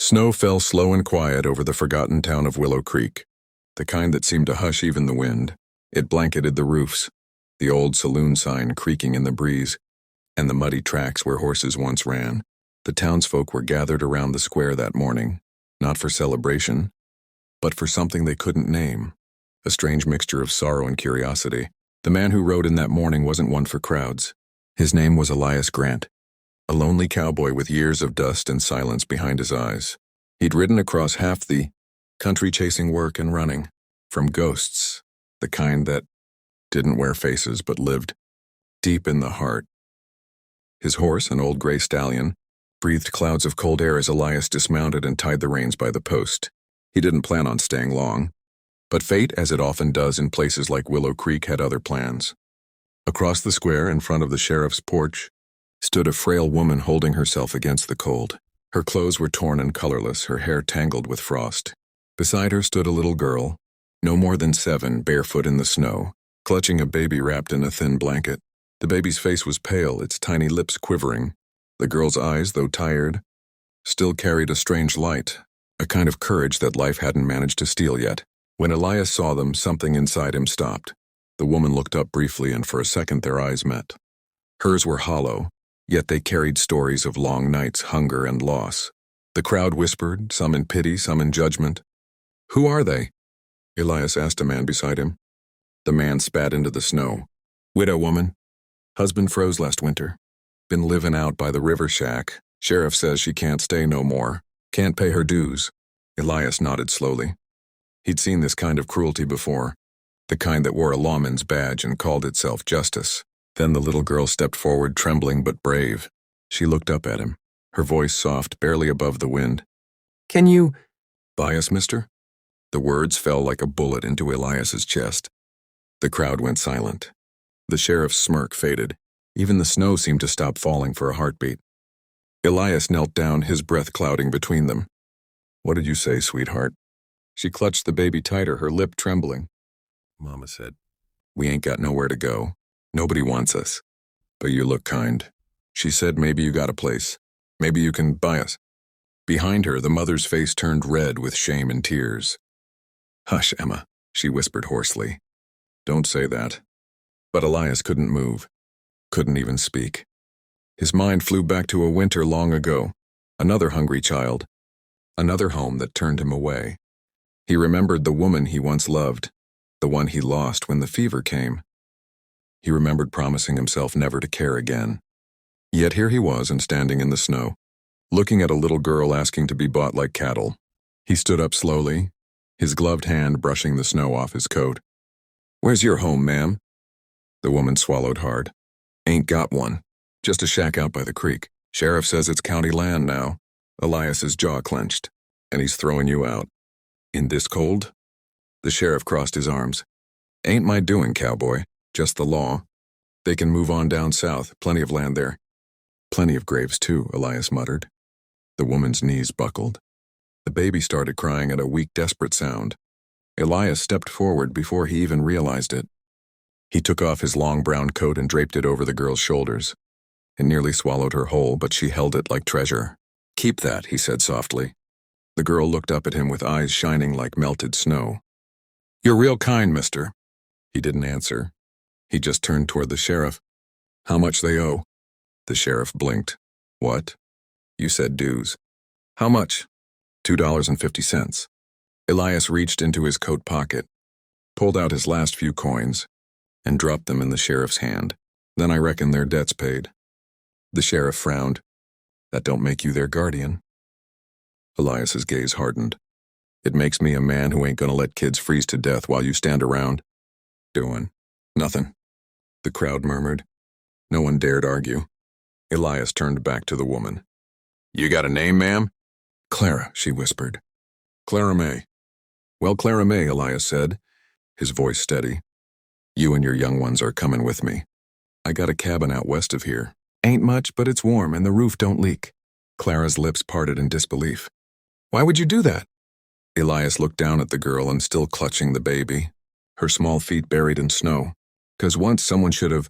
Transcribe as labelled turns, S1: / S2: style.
S1: Snow fell slow and quiet over the forgotten town of Willow Creek, the kind that seemed to hush even the wind. It blanketed the roofs, the old saloon sign creaking in the breeze, and the muddy tracks where horses once ran. The townsfolk were gathered around the square that morning, not for celebration, but for something they couldn't name, a strange mixture of sorrow and curiosity. The man who rode in that morning wasn't one for crowds. His name was Elias Grant, a lonely cowboy with years of dust and silence behind his eyes. He'd ridden across half the country chasing work and running from ghosts, the kind that didn't wear faces but lived deep in the heart. His horse, an old gray stallion, breathed clouds of cold air as Elias dismounted and tied the reins by the post. He didn't plan on staying long, but fate, as it often does in places like Willow Creek, had other plans. Across the square, in front of the sheriff's porch, stood a frail woman holding herself against the cold. Her clothes were torn and colorless, her hair tangled with frost. Beside her stood a little girl, no more than 7, barefoot in the snow, clutching a baby wrapped in a thin blanket. The baby's face was pale, its tiny lips quivering. The girl's eyes, though tired, still carried a strange light, a kind of courage that life hadn't managed to steal yet. When Elias saw them, something inside him stopped. The woman looked up briefly, and for a second their eyes met. Hers were hollow, yet they carried stories of long nights, hunger, and loss. The crowd whispered, some in pity, some in judgment. "Who are they?" Elias asked a man beside him. The man spat into the snow. "Widow woman. Husband froze last winter. Been livin' out by the river shack. Sheriff says she can't stay no more. Can't pay her dues." Elias nodded slowly. He'd seen this kind of cruelty before, the kind that wore a lawman's badge and called itself justice. Then the little girl stepped forward, trembling but brave. She looked up at him, her voice soft, barely above the wind. "Can you buy us, mister?" The words fell like a bullet into Elias's chest. The crowd went silent. The sheriff's smirk faded. Even the snow seemed to stop falling for a heartbeat. Elias knelt down, his breath clouding between them. "What did you say, sweetheart?" She clutched the baby tighter, her lip trembling. "Mama said, we ain't got nowhere to go. Nobody wants us. But you look kind. She said maybe you got a place. Maybe you can buy us." Behind her, the mother's face turned red with shame and tears. "Hush, Emma," she whispered hoarsely. "Don't say that." But Elias couldn't move, couldn't even speak. His mind flew back to a winter long ago, another hungry child, another home that turned him away. He remembered the woman he once loved, the one he lost when the fever came. He remembered promising himself never to care again. Yet here he was, and standing in the snow, looking at a little girl asking to be bought like cattle. He stood up slowly, his gloved hand brushing the snow off his coat. "Where's your home, ma'am?" The woman swallowed hard. "Ain't got one. Just a shack out by the creek. Sheriff says it's county land now." Elias's jaw clenched. "And he's throwing you out. In this cold?" The sheriff crossed his arms. "Ain't my doing, cowboy. Just the law. They can move on down south. Plenty of land there." "Plenty of graves, too," Elias muttered. The woman's knees buckled. The baby started crying at a weak, desperate sound. Elias stepped forward before he even realized it. He took off his long brown coat and draped it over the girl's shoulders. It nearly swallowed her whole, but she held it like treasure. "Keep that," he said softly. The girl looked up at him with eyes shining like melted snow. "You're real kind, mister." He didn't answer. He just turned toward the sheriff. "How much they owe?" The sheriff blinked. "What?" "You said dues." "How much?" $2.50. Elias reached into his coat pocket, pulled out his last few coins, and dropped them in the sheriff's hand. "Then I reckon their debt's paid." The sheriff frowned. "That don't make you their guardian." Elias's gaze hardened. "It makes me a man who ain't gonna let kids freeze to death while you stand around." "Doing nothing," the crowd murmured. No one dared argue. Elias turned back to the woman. "You got a name, ma'am?" "Clara," she whispered. "Clara May." "Well, Clara May," Elias said, his voice steady. "You and your young ones are coming with me. I got a cabin out west of here. Ain't much, but it's warm and the roof don't leak." Clara's lips parted in disbelief. "Why would you do that?" Elias looked down at the girl and still clutching the baby, her small feet buried in snow. "'Cause once someone should have